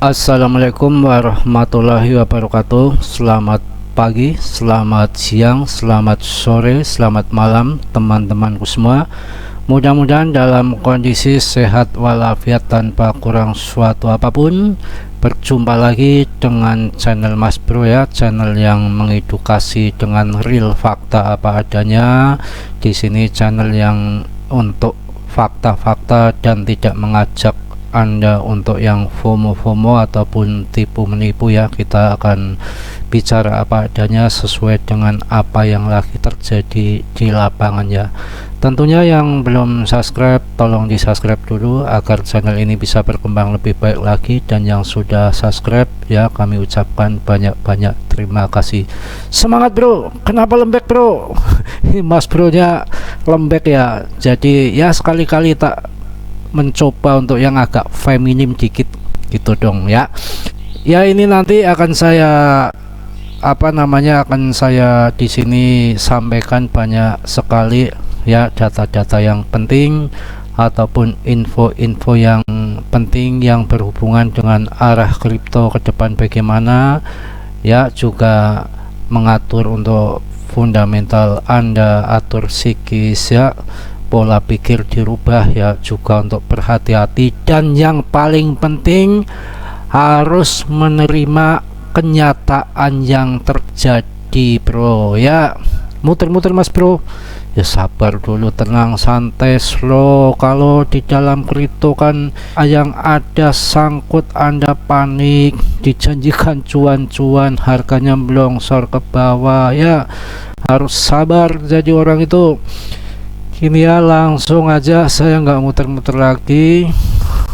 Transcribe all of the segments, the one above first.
Assalamualaikum warahmatullahi wabarakatuh. Selamat pagi, selamat siang, selamat sore, selamat malam teman-temanku semua. Mudah-mudahan dalam kondisi sehat walafiat tanpa kurang suatu apapun. Berjumpa lagi dengan channel Mas Bro ya, channel yang mengedukasi dengan real fakta apa adanya. Di sini channel yang untuk fakta-fakta dan tidak mengajak Anda untuk yang FOMO ataupun tipu menipu ya. Kita akan bicara apa adanya sesuai dengan apa yang lagi terjadi di lapangan ya. Tentunya yang belum subscribe tolong di subscribe dulu agar channel ini bisa berkembang lebih baik lagi, dan yang sudah subscribe ya kami ucapkan banyak-banyak terima kasih. Semangat bro, kenapa lembek bro? Mas bro nya lembek ya, jadi ya sekali-kali tak mencoba untuk yang agak feminim dikit gitu dong ya. Ya ini nanti akan saya akan saya di sini sampaikan banyak sekali ya, data-data yang penting ataupun info-info yang penting yang berhubungan dengan arah kripto ke depan bagaimana ya, juga mengatur untuk fundamental Anda, atur psikis ya, pola pikir dirubah ya, juga untuk berhati-hati, dan yang paling penting harus menerima kenyataan yang terjadi bro ya. Muter-muter mas bro ya, sabar dulu, tenang, santai, slow. Kalau di dalam kripto kan yang ada sangkut Anda panik, dijanjikan cuan-cuan, harganya melongsor ke bawah ya, harus sabar jadi orang itu. Ini ya, langsung aja, saya nggak muter-muter lagi.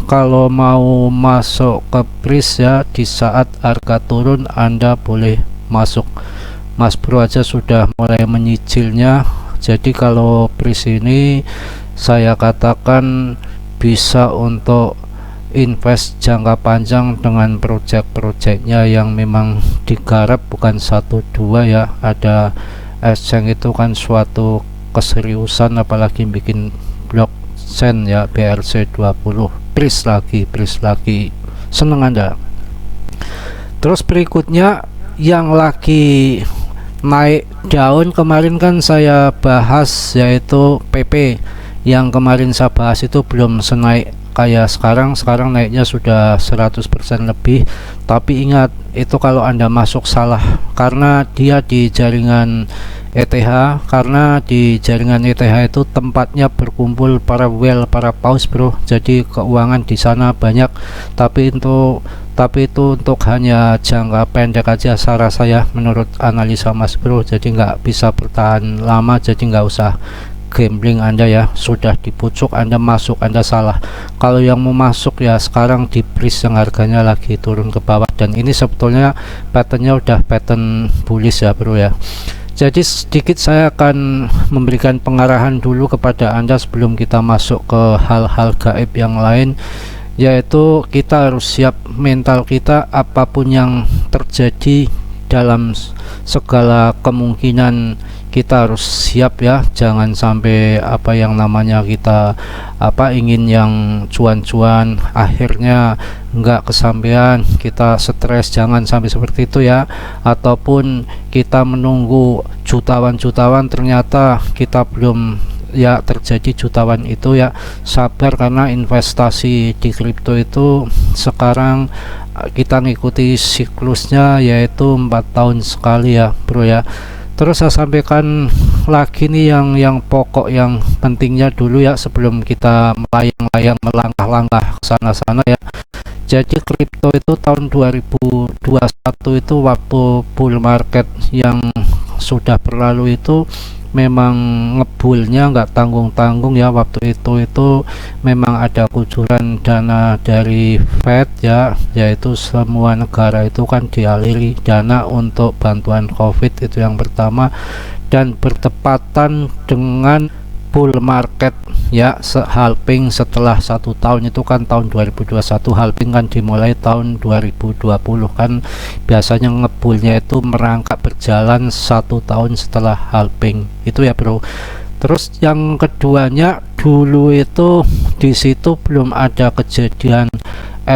Kalau mau masuk ke pris ya, di saat harga turun Anda boleh masuk. Mas bro aja sudah mulai menyicilnya. Jadi kalau pris ini saya katakan bisa untuk invest jangka panjang dengan project-projectnya yang memang digarap, bukan 1-2 ya. Ada exchange itu kan suatu keseriusan, apalagi bikin blockchain ya, BRC20, pris lagi, seneng Anda. Terus berikutnya yang lagi naik daun kemarin kan saya bahas, yaitu PP. Yang kemarin saya bahas itu belum senaik kayak sekarang naiknya sudah 100% lebih. Tapi ingat, itu kalau Anda masuk salah, karena dia di jaringan ETH, karena di jaringan ETH itu tempatnya berkumpul para whale, para paus bro. Jadi keuangan di sana banyak, tapi itu untuk hanya jangka pendek aja saya menurut analisa mas bro. Jadi nggak bisa bertahan lama, jadi nggak usah gambling Anda ya. Sudah di pucuk Anda masuk, Anda salah. Kalau yang mau masuk ya sekarang di pris yang harganya lagi turun ke bawah, dan ini sebetulnya patternnya udah pattern bullish ya bro ya. Jadi sedikit saya akan memberikan pengarahan dulu kepada Anda sebelum kita masuk ke hal-hal gaib yang lain, yaitu kita harus siap mental kita, apapun yang terjadi dalam segala kemungkinan kita harus siap ya. Jangan sampai apa yang namanya kita ingin yang cuan-cuan akhirnya nggak kesampaian, kita stres, jangan sampai seperti itu ya. Ataupun kita menunggu jutawan ternyata kita belum ya terjadi jutawan itu ya, sabar, karena investasi di kripto itu sekarang kita ngikuti siklusnya, yaitu 4 tahun sekali ya bro ya. Terus saya sampaikan lagi nih yang pokok, yang pentingnya dulu ya, sebelum kita melayang-layang melangkah-langkah ke sana-sana ya. Jadi kripto itu tahun 2021 itu waktu bull market yang sudah berlalu itu memang ngebulnya nggak tanggung-tanggung ya. Waktu itu memang ada kucuran dana dari Fed ya, yaitu semua negara itu kan dialiri dana untuk bantuan COVID, itu yang pertama. Dan bertepatan dengan bull market ya, halving setelah 1 tahun, itu kan tahun 2021, halving kan dimulai tahun 2020 kan. Biasanya ngebullnya itu merangkak berjalan 1 tahun setelah halving itu ya bro. Terus yang keduanya, dulu itu di situ belum ada kejadian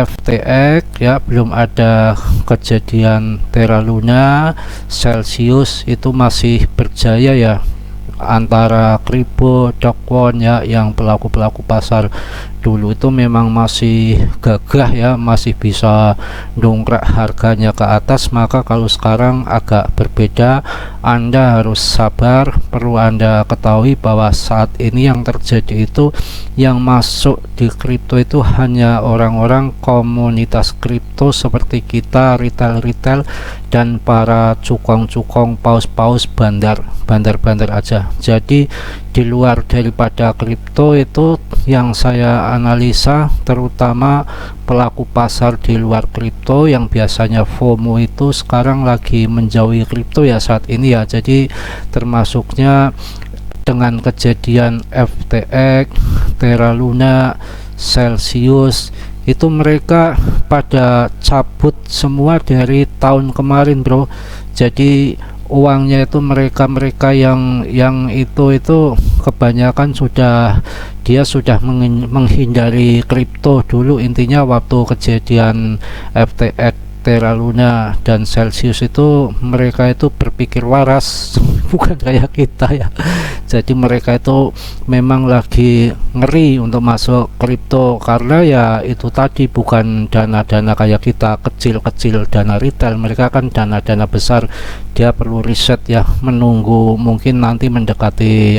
FTX ya, belum ada kejadian Terra Luna, Celsius itu masih berjaya ya, antara Crypto, Dogecoin ya, yang pelaku-pelaku pasar dulu itu memang masih gagah ya, masih bisa dongkrak harganya ke atas. Maka kalau sekarang agak berbeda, Anda harus sabar. Perlu Anda ketahui bahwa saat ini yang terjadi itu, yang masuk di kripto itu hanya orang-orang komunitas kripto seperti kita, retail-retail, dan para cukong-cukong, paus-paus, bandar-bandar aja. Jadi di luar daripada kripto itu yang saya analisa, terutama pelaku pasar di luar kripto yang biasanya FOMO itu sekarang lagi menjauhi kripto ya saat ini ya. Jadi termasuknya dengan kejadian FTX, Terra Luna, Celsius, itu mereka pada cabut semua dari tahun kemarin bro. Jadi uangnya itu mereka yang itu kebanyakan dia sudah menghindari kripto dulu. Intinya waktu kejadian FTX, Terra Luna, dan Celsius itu mereka itu berpikir waras bukan kayak kita ya. Jadi mereka itu memang lagi ngeri untuk masuk kripto, karena ya itu tadi, bukan dana-dana kayak kita kecil-kecil dana retail, mereka kan dana-dana besar. Dia perlu riset ya, menunggu mungkin nanti mendekati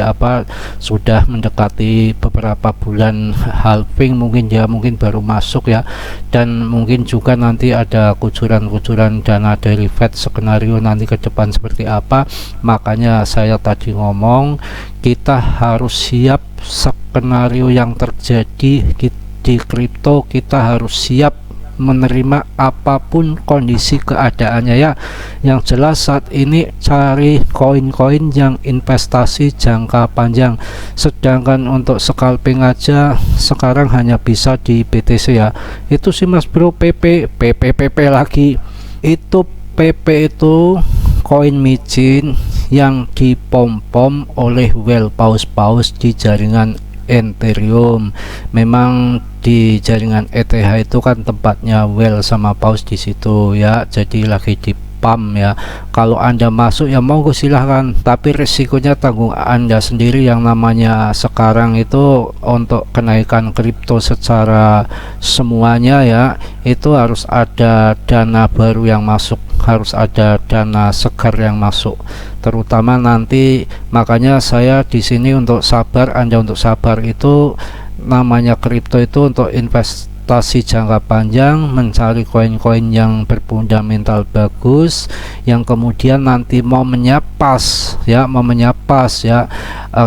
sudah mendekati beberapa bulan halving, mungkin baru masuk ya. Dan mungkin juga nanti ada kucuran-kucuran dana dari Fed, skenario nanti ke depan seperti apa. Makanya saya tadi ngomong, kita harus siap skenario yang terjadi di kripto. Kita harus siap menerima apapun kondisi keadaannya ya. Yang jelas saat ini cari koin-koin yang investasi jangka panjang. Sedangkan untuk scalping aja sekarang hanya bisa di BTC ya. Itu sih mas bro. PP lagi. Itu PP itu koin micin yang dipom-pom oleh whale paus-paus di jaringan Ethereum. Memang di jaringan ETH itu kan tempatnya whale sama paus di situ ya. Jadi lagi di pump ya. Kalau Anda masuk ya monggo silahkan, tapi risikonya tanggung Anda sendiri. Yang namanya sekarang itu untuk kenaikan kripto secara semuanya ya, itu harus ada dana baru yang masuk, harus ada dana segar yang masuk, terutama nanti. Makanya saya di sini untuk sabar, Anda untuk sabar. Itu namanya kripto itu untuk investasi jangka panjang, mencari koin-koin yang berfundamental bagus, yang kemudian nanti mau menyapas ya,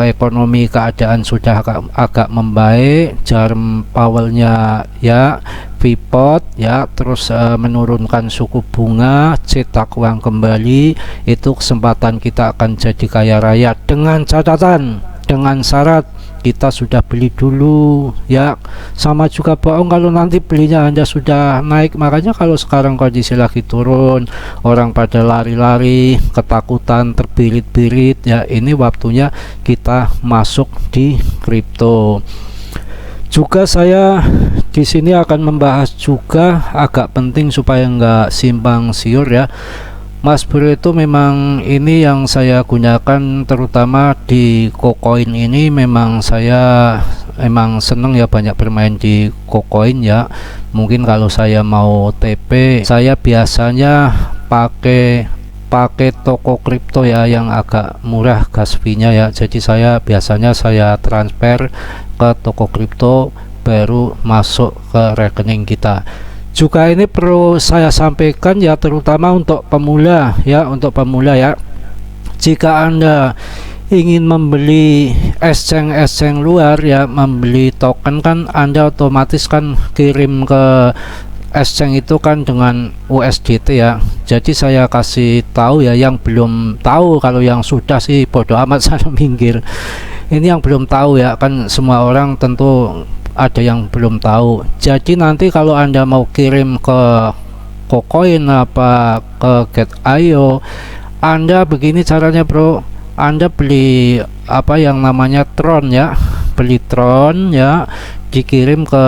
ekonomi keadaan sudah agak membaik, Jerome Powell-nya ya pivot ya, terus menurunkan suku bunga, cetak uang kembali, itu kesempatan kita akan jadi kaya raya, dengan catatan, dengan syarat kita sudah beli dulu ya. Sama juga bohong kalau nanti belinya Anda sudah naik. Makanya kalau sekarang kondisi lagi turun, orang pada lari-lari, ketakutan, terbirit-birit ya, ini waktunya kita masuk di kripto. Juga saya di sini akan membahas juga agak penting supaya nggak simpang siur ya. Mas bro, itu memang ini yang saya gunakan terutama di KuCoin ini. Memang saya seneng ya banyak bermain di KuCoin ya. Mungkin kalau saya mau TP, saya biasanya pakai toko kripto ya, yang agak murah gas fee-nya ya. Jadi saya biasanya transfer ke toko kripto baru masuk ke rekening kita. Juga ini perlu saya sampaikan ya, terutama untuk pemula ya, jika Anda ingin membeli exchange luar ya, membeli token kan Anda otomatis kan kirim ke exchange itu kan dengan USDT ya. Jadi saya kasih tahu ya, yang belum tahu. Kalau yang sudah sih bodoh amat, saya minggir. Ini yang belum tahu ya, kan semua orang tentu ada yang belum tahu. Jadi nanti kalau Anda mau kirim ke KuCoin apa ke Get.io, Anda begini caranya bro. Anda beli yang namanya Tron ya, beli Tron ya, dikirim ke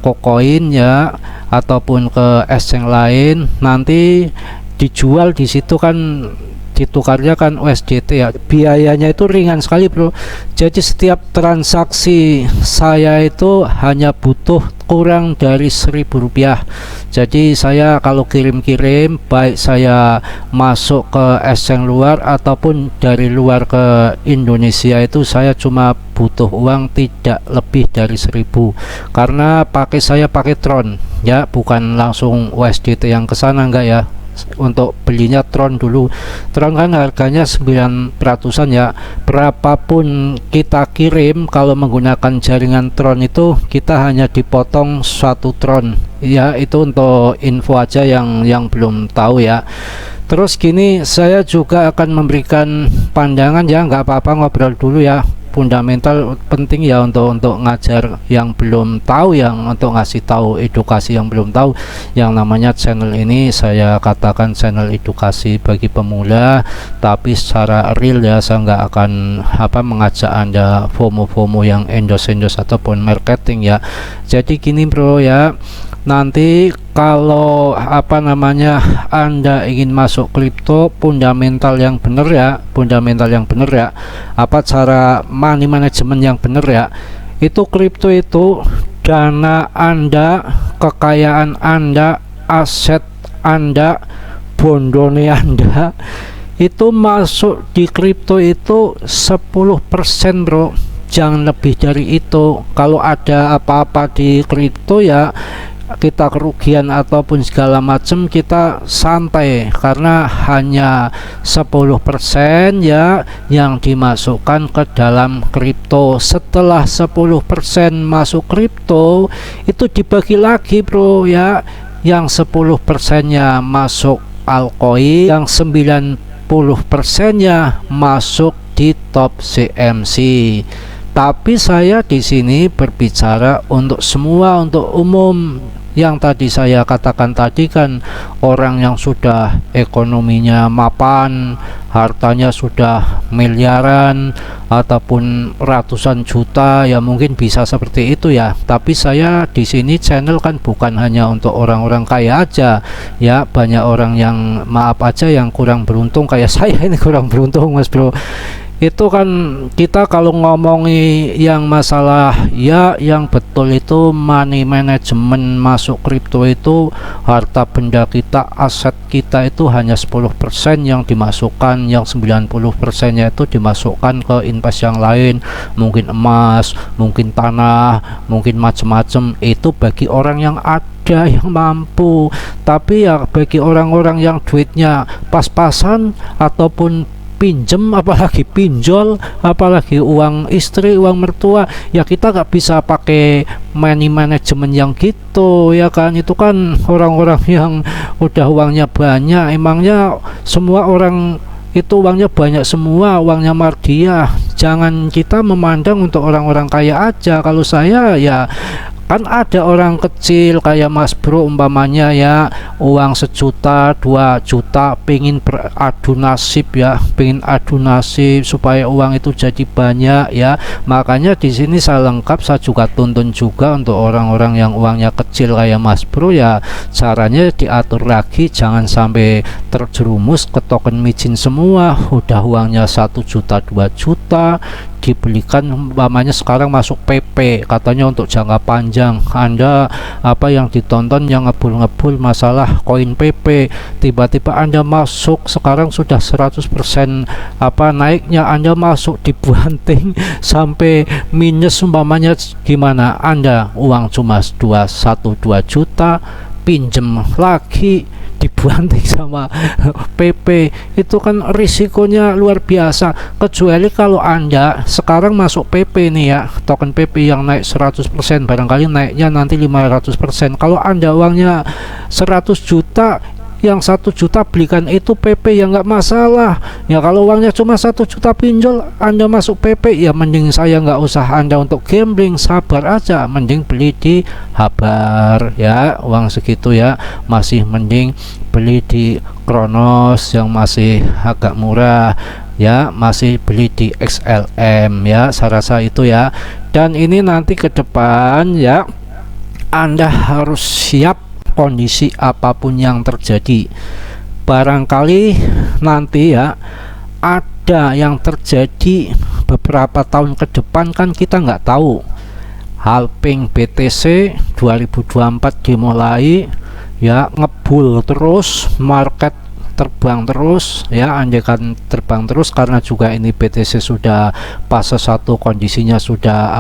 Kokoin ya, ataupun ke exchange lain, nanti dijual di situ kan, ditukarnya kan USDT ya. Biayanya itu ringan sekali bro, jadi setiap transaksi saya itu hanya butuh kurang dari Rp1.000. Jadi saya kalau kirim-kirim, baik saya masuk ke exchange luar ataupun dari luar ke Indonesia, itu saya cuma butuh uang tidak lebih dari 1.000, karena saya pakai Tron ya, bukan langsung USDT yang kesana, enggak ya. Untuk belinya Tron dulu. Tron kan harganya 900-an ya. Berapapun kita kirim, kalau menggunakan jaringan Tron itu kita hanya dipotong 1 Tron ya. Itu untuk info aja yang belum tahu ya. Terus gini, saya juga akan memberikan pandangan ya, nggak apa-apa ngobrol dulu ya. Fundamental penting ya untuk ngajar yang belum tahu, yang untuk ngasih tahu edukasi yang belum tahu. Yang namanya channel ini saya katakan channel edukasi bagi pemula, tapi secara real ya, saya nggak akan mengajak Anda FOMO yang endorse ataupun marketing ya. Jadi gini bro ya, nanti kalau Anda ingin masuk kripto, fundamental yang benar ya, cara money management yang benar ya. Itu kripto itu dana Anda, kekayaan Anda, aset Anda, bondone Anda itu masuk di kripto itu 10% bro, jangan lebih dari itu. Kalau ada apa-apa di kripto ya, kita kerugian ataupun segala macam, kita santai, karena hanya 10% ya yang dimasukkan ke dalam kripto. Setelah 10% masuk kripto, itu dibagi lagi bro ya, yang 10%-nya masuk altcoin, yang 90%-nya masuk di top CMC. Tapi saya di sini berbicara untuk semua, untuk umum. Yang tadi saya katakan tadi kan, orang yang sudah ekonominya mapan, hartanya sudah miliaran ataupun ratusan juta ya, mungkin bisa seperti itu ya. Tapi saya di sini channel kan bukan hanya untuk orang-orang kaya aja ya, banyak orang yang maaf aja yang kurang beruntung, kayak saya ini kurang beruntung mas bro. Itu kan kita kalau ngomongi yang masalah ya, yang betul itu money management masuk kripto itu, harta benda kita, aset kita itu hanya 10% yang dimasukkan, yang 90% nya itu dimasukkan ke invest yang lain, mungkin emas, mungkin tanah, mungkin macam-macam. Itu bagi orang yang ada, yang mampu. Tapi ya bagi orang-orang yang duitnya pas-pasan ataupun pinjem, apalagi pinjol, apalagi uang istri, uang mertua ya, kita nggak bisa pakai money management yang gitu ya kan. Itu kan orang-orang yang udah uangnya banyak. Emangnya semua orang itu uangnya banyak semua, uangnya Mardia? Jangan kita memandang untuk orang-orang kaya aja. Kalau saya ya, kan ada orang kecil kayak mas bro umpamanya ya, uang 1 juta 2 juta, pengen beradu nasib ya, pengen adu nasib supaya uang itu jadi banyak ya. Makanya di sini saya lengkap, saya juga tuntun juga untuk orang-orang yang uangnya kecil kayak mas bro ya, caranya diatur lagi, jangan sampai terjerumus ke token micin semua. Udah uangnya 1 juta 2 juta dibelikan, umpamanya sekarang masuk PP katanya untuk jangka panjang. Anda yang ditonton yang ngebul-ngebul masalah koin PP, tiba-tiba Anda masuk sekarang sudah 100% naiknya, Anda masuk dibanting sampai minus umpamanya, gimana Anda? Uang cuma 1-2 juta, pinjem lagi dibanting sama PP. Itu kan risikonya luar biasa. Kecuali kalau Anda sekarang masuk PP nih ya, token PP yang naik 100%, barangkali naiknya nanti 500%. Kalau Anda uangnya 100 juta, yang 1 juta belikan itu PP ya nggak masalah ya. Kalau uangnya cuma 1 juta pinjol, Anda masuk PP ya, mending saya nggak usah Anda untuk gambling, sabar aja, mending beli di Habar ya, uang segitu ya, masih mending beli di Kronos yang masih agak murah ya, masih beli di XLM ya, saya rasa itu ya. Dan ini nanti ke depan ya, Anda harus siap kondisi apapun yang terjadi. Barangkali nanti ya ada yang terjadi beberapa tahun ke depan, kan kita nggak tahu. Halping BTC 2024 dimulai ya, ngebul terus, market terbang terus ya, andaikan terbang terus, karena juga ini BTC sudah fase 1, kondisinya sudah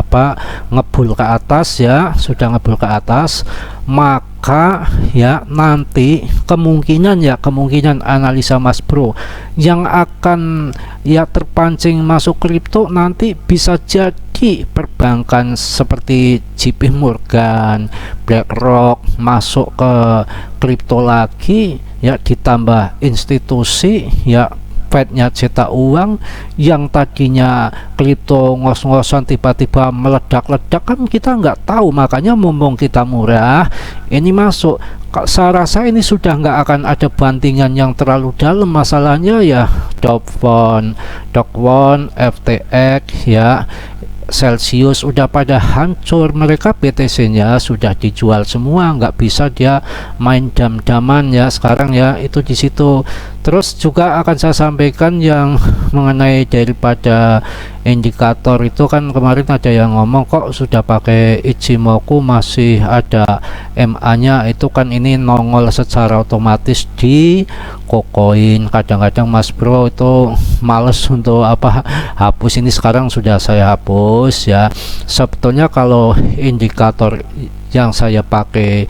ngebul ke atas ya, sudah ngebul ke atas, maka ya nanti kemungkinan analisa Mas Bro yang akan ya terpancing masuk kripto nanti bisa jadi perbankan seperti JP Morgan, BlackRock masuk ke kripto lagi ya, ditambah institusi ya, Fednya cetak uang, yang tadinya kripto ngos-ngosan tiba-tiba meledak-ledak, kan kita nggak tahu. Makanya mumpung kita murah ini masuk, saya rasa ini sudah nggak akan ada bantingan yang terlalu dalam. Masalahnya ya Dogfon, FTX ya, Celsius udah pada hancur, mereka BTC-nya sudah dijual semua, nggak bisa dia main dam-daman ya sekarang ya, itu di situ. Terus juga akan saya sampaikan yang mengenai daripada indikator itu, kan kemarin ada yang ngomong kok sudah pakai Ichimoku masih ada MA-nya, itu kan ini nongol secara otomatis di KuCoin. Kadang-kadang Mas Bro itu males untuk hapus, ini sekarang sudah saya hapus ya. Sebetulnya kalau indikator yang saya pakai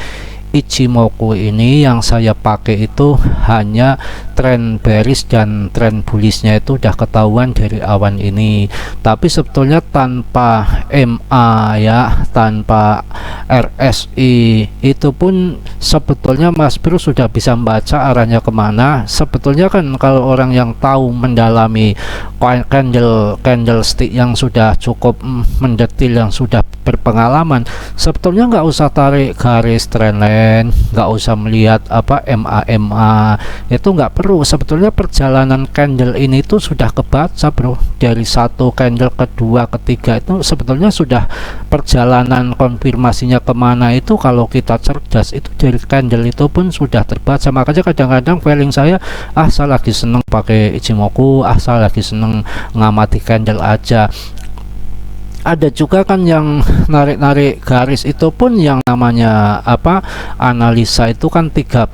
Ichimoku ini, yang saya pakai itu hanya tren bearish dan tren bullishnya itu udah ketahuan dari awan ini. Tapi sebetulnya tanpa MA ya, tanpa RSI itu pun sebetulnya Mas Bro sudah bisa membaca arahnya kemana. Sebetulnya kan kalau orang yang tahu mendalami candlestick yang sudah cukup mendetil, yang sudah berpengalaman, sebetulnya nggak usah tarik garis trendline, nggak usah melihat MA itu nggak perlu. Sebetulnya perjalanan candle ini tuh sudah kebaca Bro, dari satu candle, kedua, ketiga, itu sebetulnya sudah perjalanan konfirmasinya kemana itu, kalau kita cerdas itu dari candle itu pun sudah terbaca. Makanya kadang-kadang feeling saya lagi seneng pakai Ichimoku, saya lagi seneng ngamati candle aja. Ada juga kan yang narik-narik garis itu pun yang namanya analisa itu kan 30%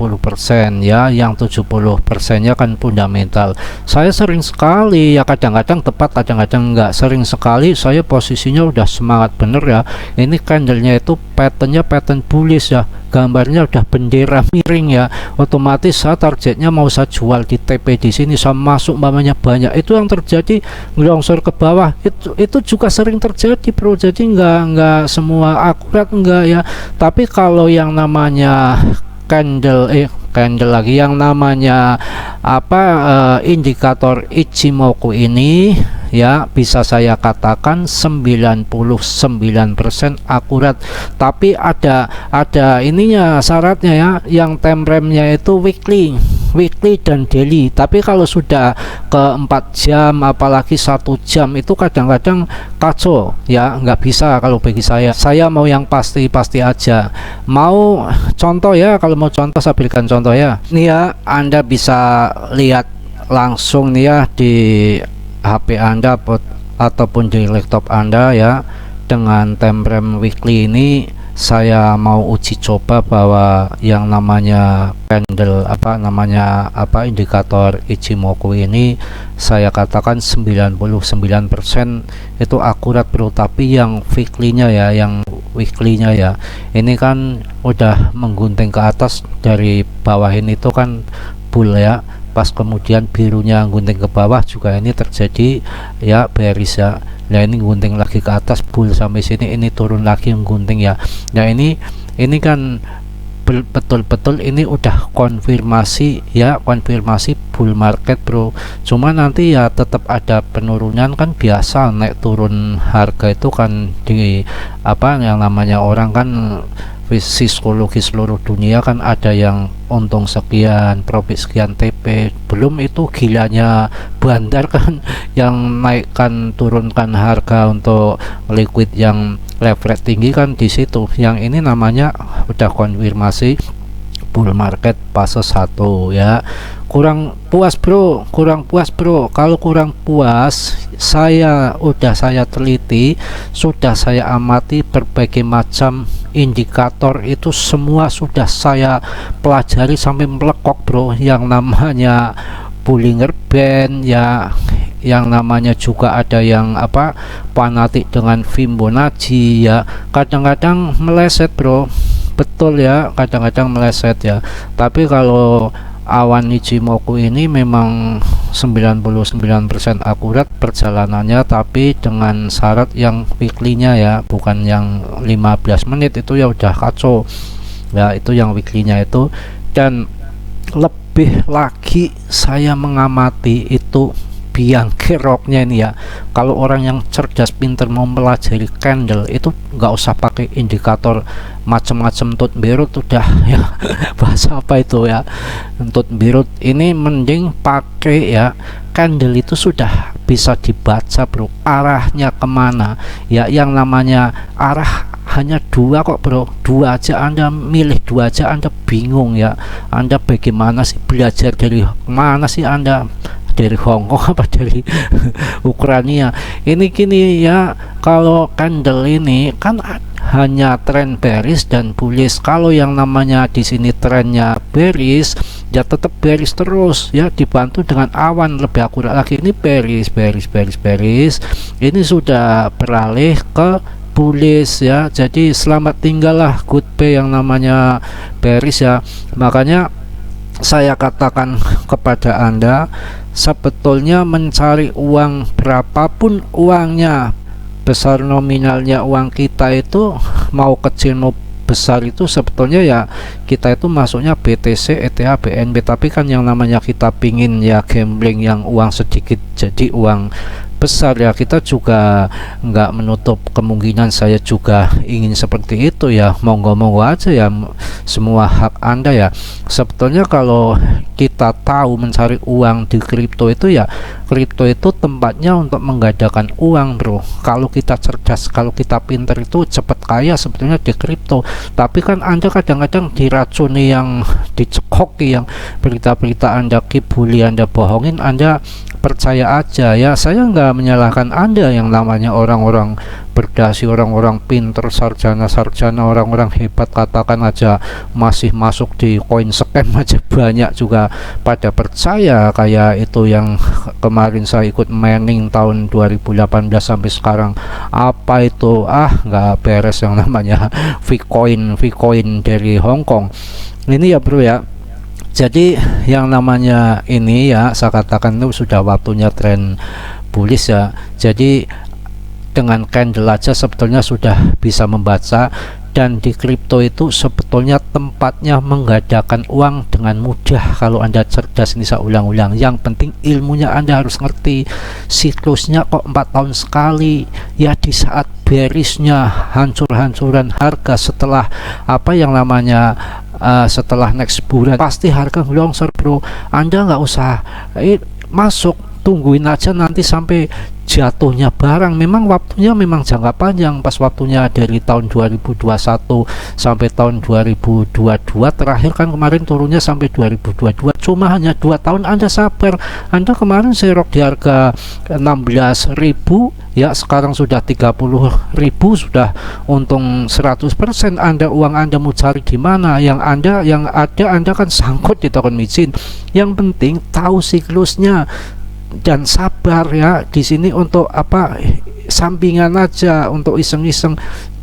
ya, yang 70%-nya kan fundamental. Saya sering sekali ya, kadang-kadang tepat, kadang-kadang enggak, sering sekali saya posisinya udah semangat bener ya, ini candlenya itu patternnya pattern bullish ya, gambarnya udah bendera miring ya, otomatis saya targetnya mau saya jual di TP di sini, saya masuk mamanya banyak, itu yang terjadi ngelongsor ke bawah. Itu juga sering terjadi Bro, jadi nggak semua akurat, enggak ya. Tapi kalau yang namanya candle lagi, yang namanya indikator Ichimoku ini ya, bisa saya katakan 99% akurat. Tapi ada ininya, syaratnya ya, yang time frame-nya itu weekly dan daily. Tapi kalau sudah ke 4 jam apalagi 1 jam itu kadang-kadang kacau ya, nggak bisa. Kalau bagi saya mau yang pasti aja. Mau contoh ya, kalau mau contoh saya berikan contoh ya. Nih ya, Anda bisa lihat langsung nih ya di HP Anda ataupun di laptop Anda ya, dengan time frame weekly ini saya mau uji coba bahwa yang namanya candle indikator Ichimoku ini saya katakan 99% itu akurat Bro. Tapi yang weekly-nya ya, ini kan udah menggunting ke atas, dari bawah ini itu kan bull ya, pas kemudian birunya gunting ke bawah juga ini terjadi ya bearish ya. Nah ini gunting lagi ke atas bull sampai sini, ini turun lagi gunting ya. Nah ini kan betul-betul ini udah konfirmasi bull market Bro. Cuma nanti ya tetap ada penurunan, kan biasa naik turun harga itu kan di yang namanya orang kan psikologi seluruh dunia kan ada yang untung sekian, profit sekian TP, belum itu gilanya bandar kan yang naikkan turunkan harga untuk liquid yang leverage tinggi kan di situ. Yang ini namanya udah konfirmasi bull market fase 1 ya. Kurang puas bro, kalau kurang puas saya teliti, sudah saya amati berbagai macam indikator, itu semua sudah saya pelajari sampai melekok bro. Yang namanya Bollinger Band ya, yang namanya juga ada yang fanatik dengan Fibonacci ya, kadang-kadang meleset bro, betul ya, kadang-kadang meleset ya. Tapi kalau awan Ichimoku ini memang 99% akurat perjalanannya, tapi dengan syarat yang weekly-nya ya, bukan yang 15 menit itu ya udah kacau ya, itu yang weekly-nya itu. Dan lebih lagi saya mengamati itu biang keroknya ini ya. Kalau orang yang cerdas pinter mau pelajari candle itu nggak usah pakai indikator macam-macam tooth birut udah ya. Bahasa apa itu ya, tooth birut ini mending pakai ya candle, itu sudah bisa dibaca bro arahnya kemana ya. Yang namanya arah hanya dua kok bro, dua aja Anda milih, dua aja Anda bingung ya. Anda bagaimana sih belajar, dari mana sih Anda, dari Hongkong apa dari Ukraina ini kini ya. Kalau candle ini kan hanya tren bearish dan bullish. Kalau yang namanya di sini trennya bearish ya tetap bearish terus ya, dibantu dengan awan lebih akurat lagi. Ini bearish. Ini sudah beralih ke bullish ya. Jadi selamat tinggal lah, goodbye yang namanya bearish ya. Makanya saya katakan kepada Anda, sebetulnya mencari uang berapapun uangnya, besar nominalnya uang kita itu, mau kecil mau besar, itu sebetulnya ya kita itu masuknya BTC, ETH, BNB. Tapi kan yang namanya kita pingin ya gambling yang uang sedikit jadi uang besar ya, kita juga nggak menutup kemungkinan saya juga ingin seperti itu ya. Monggo-monggo aja ya, semua hak Anda ya. Sebetulnya kalau kita tahu mencari uang di kripto itu ya, kripto itu tempatnya untuk menggandakan uang bro. Kalau kita cerdas, kalau kita pinter, itu cepat kaya sebetulnya di kripto. Tapi kan Anda kadang-kadang diracuni, yang dicekoki, yang berita-berita Anda kibuli, Anda bohongin, Anda percaya aja ya. Saya nggak menyalahkan Anda yang namanya orang-orang berdasi, orang-orang pinter, sarjana, orang-orang hebat, katakan aja masih masuk di koin scam aja banyak juga pada percaya. Kayak itu yang kemarin saya ikut mining tahun 2018 sampai sekarang, apa itu nggak beres yang namanya Vcoin dari Hongkong ini ya bro ya. Jadi yang namanya ini ya, saya katakan itu sudah waktunya tren bullish ya. Jadi dengan candle aja sebetulnya sudah bisa membaca. Dan di kripto itu sebetulnya tempatnya menggandakan uang dengan mudah kalau Anda cerdas. Ini saya ulang-ulang, yang penting ilmunya Anda harus ngerti. Siklusnya kok 4 tahun sekali ya, di saat bearishnya, hancur-hancuran harga setelah yang namanya setelah next bulan pasti harga longsor bro. Anda nggak usah masuk, tungguin aja nanti sampai jatuhnya barang. Memang waktunya memang jangka panjang, pas waktunya dari tahun 2021 sampai tahun 2022, terakhir kan kemarin turunnya sampai 2022, cuma hanya 2 tahun. Anda sabar, Anda kemarin serok di harga 16.000 ya, sekarang sudah 30.000, sudah untung 100%. Anda uang Anda mau cari di mana? Yang ada Anda kan sangkut di token micin. Yang penting tahu siklusnya dan sabar ya. Di sini untuk sampingan aja, untuk iseng-iseng,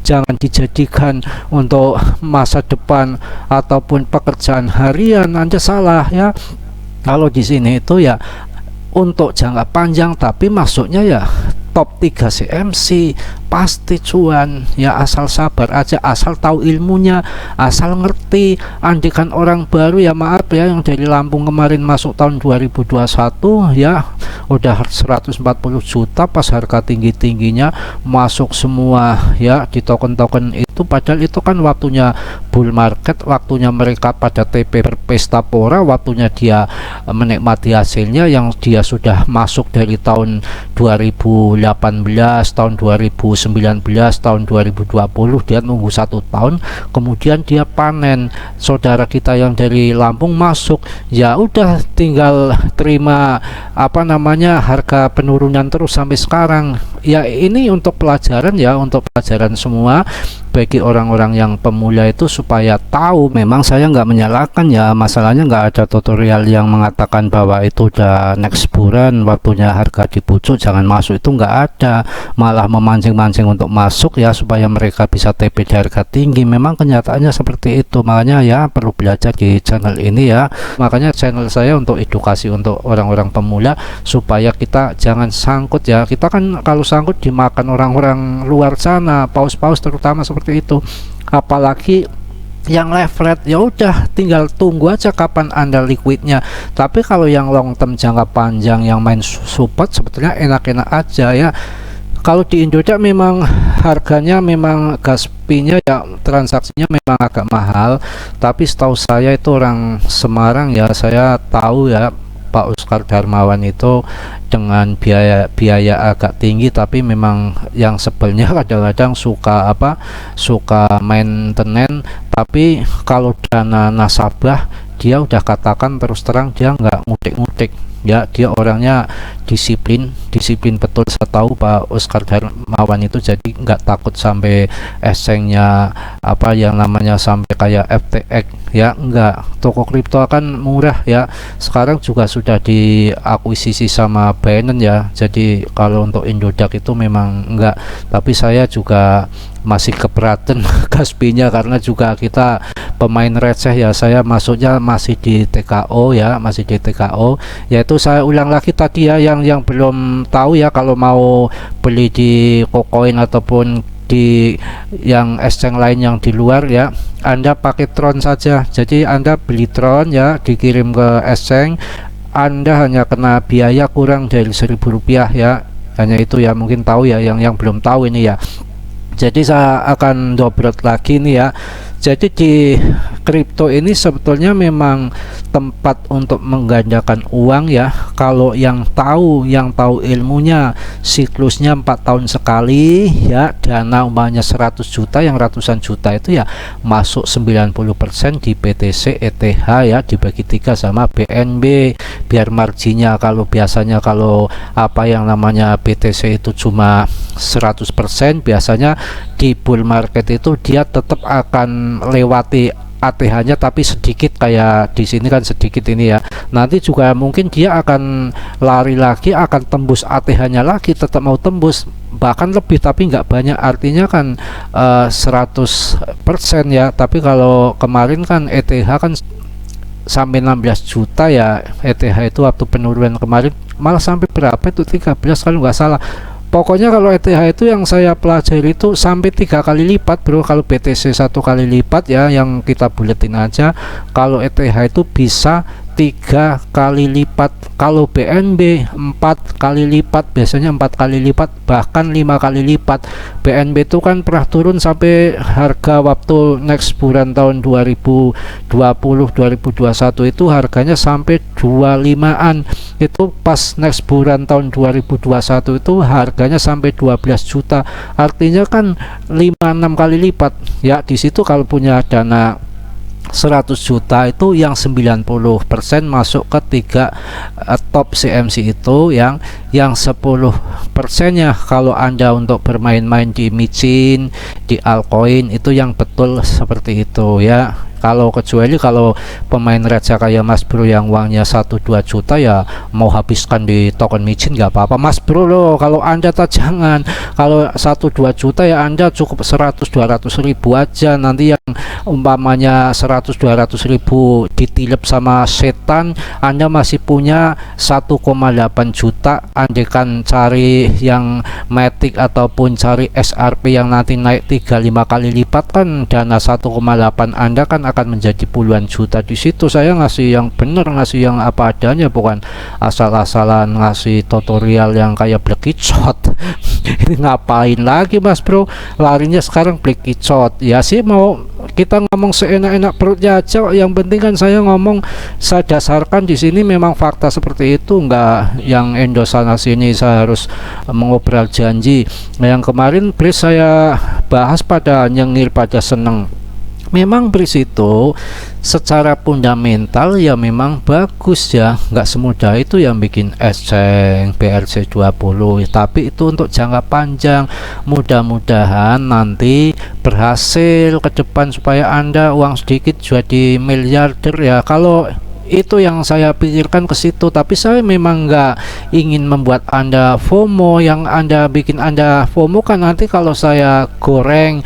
jangan dijadikan untuk masa depan ataupun pekerjaan harian. Anda salah ya. Kalau di sini itu ya untuk jangka panjang, tapi masuknya ya top 3 CMC, pasti cuan ya, asal sabar aja, asal tahu ilmunya, asal ngerti. Andikan orang baru ya, maaf ya, yang dari Lampung kemarin masuk tahun 2021 ya udah 140 juta pas harga tinggi-tingginya masuk semua ya di token-token itu, padahal itu kan waktunya bull market, waktunya mereka pada TP berpesta pora, waktunya dia menikmati hasilnya yang dia sudah masuk dari tahun 2018, tahun 2019, tahun 2020, dia nunggu 1 tahun kemudian dia panen. Saudara kita yang dari Lampung masuk ya udah tinggal terima apa namanya harga penurunan terus sampai sekarang ya. Ini untuk pelajaran ya, untuk pelajaran semua bagi orang-orang yang pemula itu supaya tahu. Memang saya nggak menyalahkan ya, masalahnya nggak ada tutorial yang mengatakan bahwa itu udah next bulan waktunya harga dipucuk jangan masuk, itu nggak ada, malah memancing-mancing untuk masuk ya supaya mereka bisa TP di harga tinggi. Memang kenyataannya seperti itu, makanya ya perlu belajar di channel ini ya. Makanya channel saya untuk edukasi untuk orang-orang pemula supaya kita jangan sangkut ya. Kita kan kalau sangkut dimakan orang-orang luar sana, paus-paus terutama seperti itu, apalagi yang leverage ya udah tinggal tunggu aja kapan Anda liquidnya. Tapi kalau yang long term jangka panjang yang main support sebetulnya enak-enak aja ya. Kalau di Indonesia memang harganya memang gas fee-nya ya, transaksinya memang agak mahal, tapi setahu saya itu orang Semarang ya, saya tahu ya Pak Oscar Darmawan itu dengan biaya agak tinggi, tapi memang yang sebelnya kadang-kadang suka maintenance. Tapi kalau dana nasabah dia udah katakan terus terang dia nggak ngutik-ngutik ya, dia orangnya disiplin betul. Saya tahu Pak Oscar Darmawan itu jadi nggak takut sampai esengnya yang namanya sampai kayak FTX ya, enggak. Toko kripto akan murah ya, sekarang juga sudah diakuisisi sama Binance ya, jadi kalau untuk Indodax itu memang enggak. Tapi saya juga masih keberatan Kaspi-nya karena juga kita pemain receh ya, saya masuknya masih di TKO ya, masih di TKO. Yaitu saya ulang lagi tadi ya, yang belum tahu ya, kalau mau beli di KuCoin ataupun di yang exchange lain yang di luar ya, Anda pakai Tron saja. Jadi Anda beli Tron ya, dikirim ke exchange, Anda hanya kena biaya kurang dari Rp1.000 ya, hanya itu ya. Mungkin tahu ya yang belum tahu ini ya. Jadi saya akan dobrak lagi nih ya. Jadi di kripto ini sebetulnya memang tempat untuk menggandakan uang ya. Kalau yang tahu ilmunya, siklusnya 4 tahun sekali ya, dana umpamanya 100 juta, yang ratusan juta itu ya masuk 90% di BTC ETH ya, dibagi 3 sama BNB biar marginnya. Kalau biasanya kalau yang namanya BTC itu cuma 100%, biasanya di bull market itu dia tetap akan lewati ATH-nya tapi sedikit, kayak di sini kan sedikit ini ya. Nanti juga mungkin dia akan lari lagi, akan tembus ATH-nya lagi, tetap mau tembus bahkan lebih tapi nggak banyak, artinya kan 100% ya. Tapi kalau kemarin kan ETH kan sampai 16 juta ya, ETH itu waktu penurunan kemarin malah sampai berapa itu, 13 kalau nggak salah. Pokoknya kalau ETH itu yang saya pelajari itu sampai 3 kali lipat bro. Kalau BTC 1 kali lipat ya, yang kita buletin aja. Kalau ETH itu bisa 3 kali lipat, kalau BNB 4 kali lipat, biasanya 4 kali lipat, bahkan 5 kali lipat. BNB itu kan pernah turun sampai harga waktu next bulan tahun 2020-2021 itu harganya sampai 25an. Itu pas next bulan tahun 2021 itu harganya sampai 12 juta. Artinya kan 5-6 kali lipat ya. Di situ kalau punya dana 100 juta itu yang 90% masuk ke 3 top CMC itu, yang 10% nya kalau Anda untuk bermain-main di micin, di altcoin itu yang betul seperti itu ya. Kalau kecuali kalau pemain receh kayak Mas Bro yang uangnya 1-2 juta ya mau habiskan di token micin nggak apa-apa Mas Bro loh. Kalau Anda tak jangan, kalau 1-2 juta ya Anda cukup 100-200 ribu aja. Nanti yang umpamanya 100-200 ribu ditilep sama setan, Anda masih punya 1,8 juta. Andaikan cari yang Matic ataupun cari SRP yang nanti naik 3-5 kali lipat, kan dana 1,8 Anda kan akan menjadi puluhan juta. Di situ saya ngasih yang bener, ngasih yang apa adanya, bukan asal-asalan ngasih tutorial yang kayak black shot. Ini ngapain lagi Mas Bro, larinya sekarang black shot. Ya sih, mau kita ngomong seenak-enak perutnya aja, yang penting kan saya ngomong, saya dasarkan di sini memang fakta seperti itu, enggak yang endo sana sini saya harus mengobrol janji. Yang kemarin Bris saya bahas pada nyengir, pada seneng. Memang Bris itu secara fundamental ya memang bagus ya, nggak semudah itu yang bikin Exchange BRC20, tapi itu untuk jangka panjang. Mudah-mudahan nanti berhasil ke depan supaya Anda uang sedikit jadi miliarder ya. Kalau itu yang saya pikirkan ke situ, tapi saya memang nggak ingin membuat Anda FOMO. Yang Anda bikin Anda FOMO kan nanti kalau saya goreng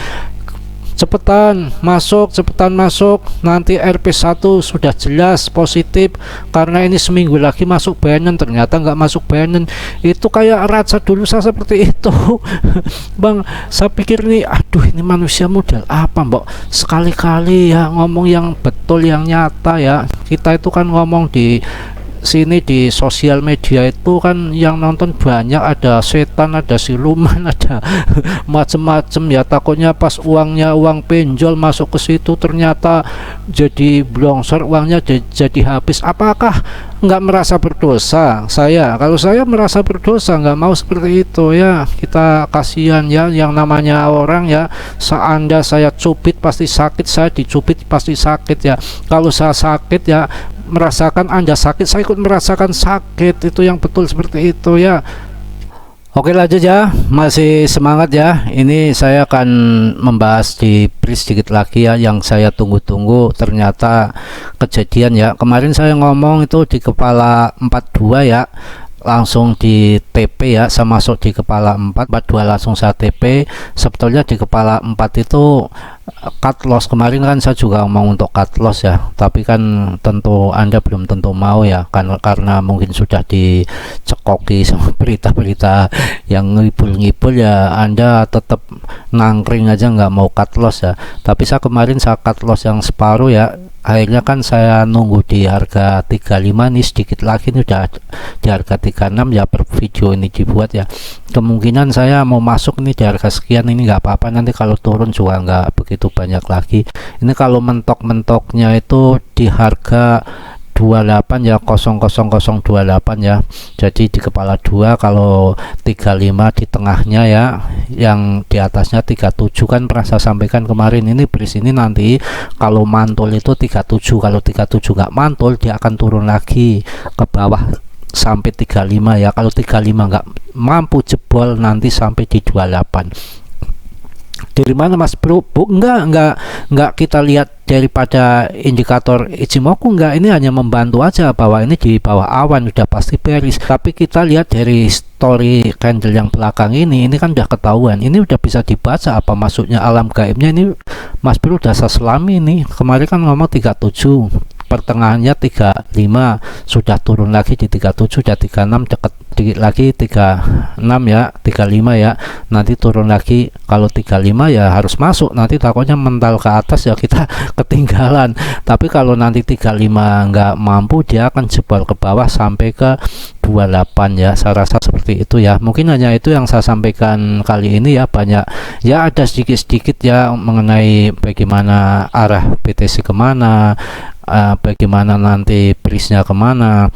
cepetan masuk, nanti RP1 sudah jelas positif karena ini seminggu lagi masuk Binance, ternyata nggak masuk Binance. Itu kayak Raja dulu saya seperti itu. Bang, saya pikir nih, aduh ini manusia model apa mbok, sekali-kali ya ngomong yang betul, yang nyata ya. Kita itu kan ngomong di sini di sosial media itu kan yang nonton banyak, ada setan, ada siluman, ada macem-macem ya. Takutnya pas uang pinjol masuk ke situ ternyata jadi blongsor, uangnya jadi habis. Apakah nggak merasa berdosa? Kalau saya merasa berdosa, nggak mau seperti itu ya. Kita kasihan ya, yang namanya orang ya. Seandainya saya cubit pasti sakit, saya dicubit pasti sakit ya. Kalau saya sakit ya, merasakan Anda sakit, saya ikut merasakan sakit. Itu yang betul seperti itu ya. Oke, lanjut ya, masih semangat ya. Ini saya akan membahas di Bris sedikit lagi ya, yang saya tunggu-tunggu ternyata kejadian ya. Kemarin saya ngomong itu di kepala 42 ya, langsung di TP ya, saya masuk di kepala 42 langsung saya TP. Sebetulnya di kepala 4 itu cut loss. Kemarin kan saya juga ngomong untuk cut loss ya, tapi kan tentu Anda belum tentu mau ya, karena mungkin sudah dicekoki sama berita-berita yang ngibul-ngibul ya, Anda tetap nangkring aja, nggak mau cut loss ya. Tapi saya kemarin saya cut loss yang separuh ya. Akhirnya kan saya nunggu di harga 35 nih, sedikit lagi nih udah di harga 36 ya, per video ini dibuat ya. Kemungkinan saya mau masuk nih di harga sekian, ini nggak apa-apa, nanti kalau turun juga nggak begitu banyak lagi. Ini kalau mentok-mentoknya itu di harga 28 ya, 00028 ya. Jadi di kepala 2 kalau 35 di tengahnya ya, yang di atasnya 37 kan pernah saya sampaikan kemarin. Ini Bris ini nanti kalau mantul itu 37, kalau 37 nggak mantul dia akan turun lagi ke bawah sampai 35 ya. Kalau 35 nggak mampu jebol nanti sampai di 28. Dari mana Mas Bro? Enggak kita lihat daripada indikator Ichimoku, enggak, ini hanya membantu aja bahwa ini di bawah awan udah pasti bearish. Tapi kita lihat dari story candle yang belakang ini kan udah ketahuan, ini udah bisa dibaca apa maksudnya alam gaibnya. Ini Mas Bro udah saya selami ini. Kemarin kan ngomong 37, pertengahannya 35, sudah turun lagi di 37, udah 36, deket dikit lagi 36 ya, 35 ya, nanti turun lagi. Kalau 35 ya harus masuk, nanti takutnya mental ke atas ya kita ketinggalan. Tapi kalau nanti 35 nggak mampu, dia akan jebol ke bawah sampai ke 28 ya, saya rasa seperti itu ya. Mungkin hanya itu yang saya sampaikan kali ini ya. Banyak ya, ada sedikit-sedikit ya mengenai bagaimana arah BTC kemana, bagaimana nanti Brisnya kemana.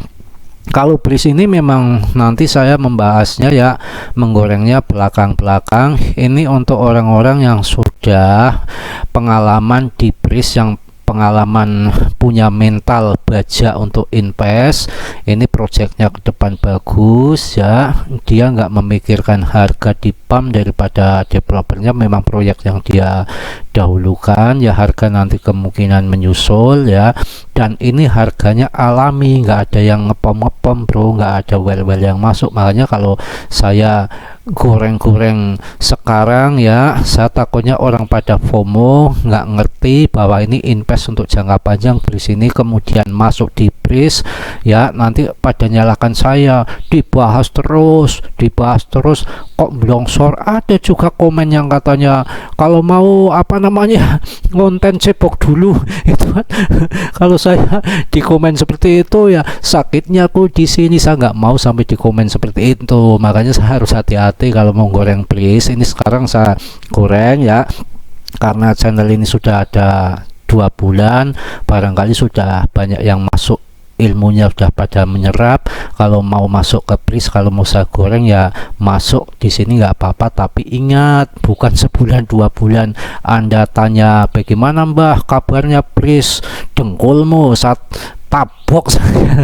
Kalau Bris ini memang nanti saya membahasnya ya, menggorengnya belakang-belakang. Ini untuk orang-orang yang sudah pengalaman di Bris, yang pengalaman, punya mental baja untuk invest. Ini proyeknya ke depan bagus ya, dia nggak memikirkan harga di pump daripada developernya, memang proyek yang dia dahulukan ya, harga nanti kemungkinan menyusul ya. Dan ini harganya alami, nggak ada yang ngepom bro, nggak ada well yang masuk. Makanya kalau saya goreng-goreng sekarang ya, saya takutnya orang pada FOMO, nggak ngerti bahwa ini invest untuk jangka panjang di sini, kemudian masuk di freeze ya, nanti pada nyalakan saya, dibahas terus kok blongsor. Ada juga komen yang katanya kalau mau apa namanya konten cebok dulu itu kan. Kalau saya di komen seperti itu ya, sakitnya aku di sini, saya nggak mau sampai di komen seperti itu. Makanya saya harus hati-hati kalau mau goreng please. Ini sekarang saya goreng ya, karena channel ini sudah ada 2 bulan, barangkali sudah banyak yang masuk, ilmunya sudah pada menyerap. Kalau mau masuk ke please, kalau mau saya goreng ya masuk di sini nggak apa-apa, tapi ingat bukan sebulan 2 bulan Anda tanya bagaimana mbah kabarnya please, dengkulmu saat tabok saya.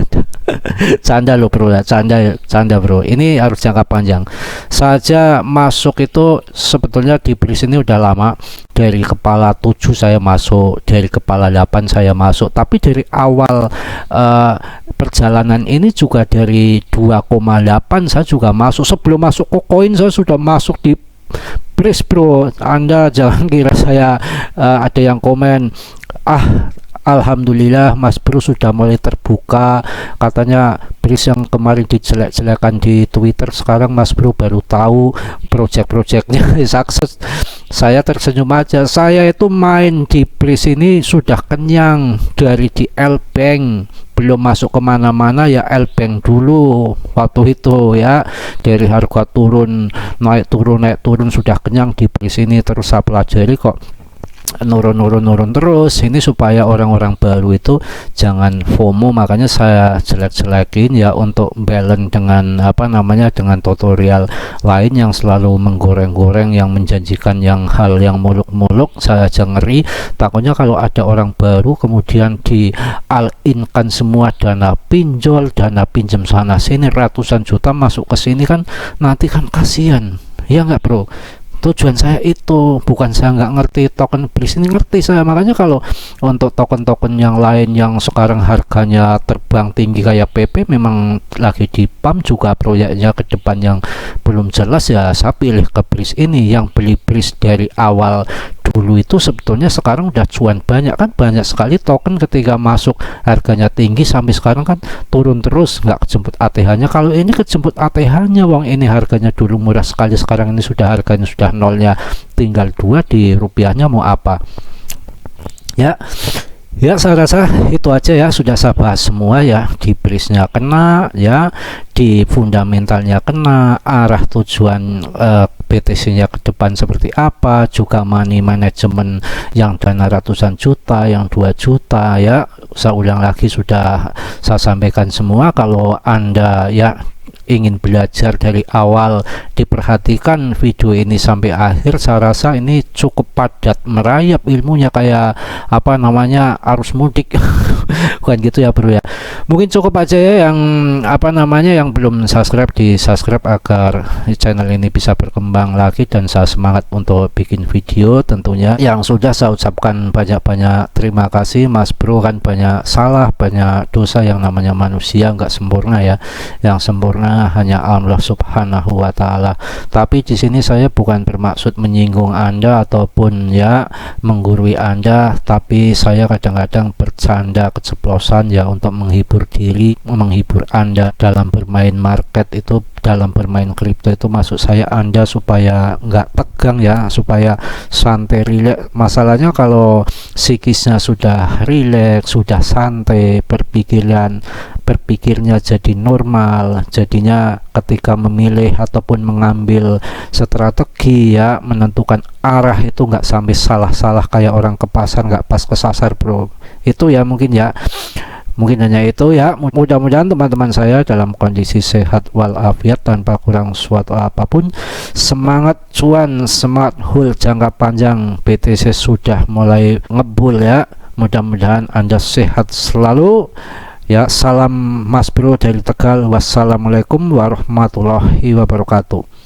Canda lo bro ya, canda bro, ini harus jangka panjang saja. Masuk itu sebetulnya di please ini udah lama, dari kepala 7 saya masuk, dari kepala 8 saya masuk, tapi dari awal perjalanan ini juga dari 2,8 saya juga masuk. Sebelum masuk ke koin saya sudah masuk di please bro. Anda jangan kira saya ada yang komen alhamdulillah Mas Bro sudah mulai terbuka, katanya Bris yang kemarin dijelek-jelekan di Twitter, sekarang Mas Bro baru tahu project-projectnya sukses. Saya tersenyum aja. Saya itu main di Bris ini sudah kenyang dari di L-Bank, belum masuk kemana-mana ya, L-Bank dulu waktu itu ya, dari harga turun naik turun sudah kenyang di Bris ini. Terus saya pelajari kok nurun terus ini, supaya orang-orang baru itu jangan FOMO. Makanya saya jelek-jelekin ya, untuk balance dengan apa namanya, dengan tutorial lain yang selalu menggoreng-goreng, yang menjanjikan yang hal yang muluk-muluk. Saya aja ngeri, takutnya kalau ada orang baru kemudian di all-in-kan semua dana pinjol, dana pinjam sana sini ratusan juta masuk ke sini kan, nanti kan kasihan ya nggak bro. Tujuan saya itu bukan saya nggak ngerti token Bris ini, ngerti saya. Makanya kalau untuk token-token yang lain yang sekarang harganya terbang tinggi kayak PP, memang lagi di pump juga proyeknya ke depan yang belum jelas ya, saya pilih ke Bris ini. Yang beli Bris dari awal dulu itu sebetulnya sekarang udah cuan banyak kan, banyak sekali token ketika masuk harganya tinggi sampai sekarang kan turun terus, nggak kejemput ATH-nya. Kalau ini kejemput ATH-nya, wong ini harganya dulu murah sekali, sekarang ini sudah harganya sudah nolnya tinggal 2, di rupiahnya mau apa ya. Ya saya rasa itu aja ya, sudah saya bahas semua ya. Di Brisnya kena ya, di fundamentalnya kena, arah tujuan BTC-nya ke depan seperti apa, juga money management yang dana ratusan juta, yang 2 juta ya. Saya ulang lagi, sudah saya sampaikan semua. Kalau Anda ya ingin belajar dari awal, diperhatikan video ini sampai akhir, saya rasa ini cukup padat merayap ilmunya, kayak apa namanya, arus mudik. Bukan gitu ya bro ya. Mungkin cukup aja ya, yang apa namanya, yang belum subscribe di subscribe agar channel ini bisa berkembang lagi, dan saya semangat untuk bikin video tentunya. Yang sudah saya ucapkan banyak-banyak terima kasih Mas Bro, kan banyak salah, banyak dosa, yang namanya manusia nggak sempurna ya, yang sempurna hanya Allah Subhanahu wa Ta'ala. Tapi di sini saya bukan bermaksud menyinggung Anda ataupun ya menggurui Anda, tapi saya kadang-kadang bercanda keceplosan ya, untuk menghibur diri, menghibur Anda dalam bermain market itu, dalam bermain kripto itu. Maksud saya Anda supaya nggak tegang ya, supaya santai, rileks. Masalahnya kalau psikisnya sudah rileks, sudah santai, berpikirnya jadi normal, jadinya ketika memilih ataupun mengambil strategi ya, menentukan arah itu nggak sampai salah-salah kayak orang ke pasar nggak pas kesasar bro. Itu ya mungkin ya, mungkin hanya itu ya. Mudah-mudahan teman-teman saya dalam kondisi sehat walafiat tanpa kurang suatu apapun. Semangat cuan, semangat hold jangka panjang. BTC sudah mulai ngebul ya, Mudah-mudahan Anda sehat selalu. Ya, salam Mas Bro dari Tegal. Wassalamualaikum warahmatullahi wabarakatuh.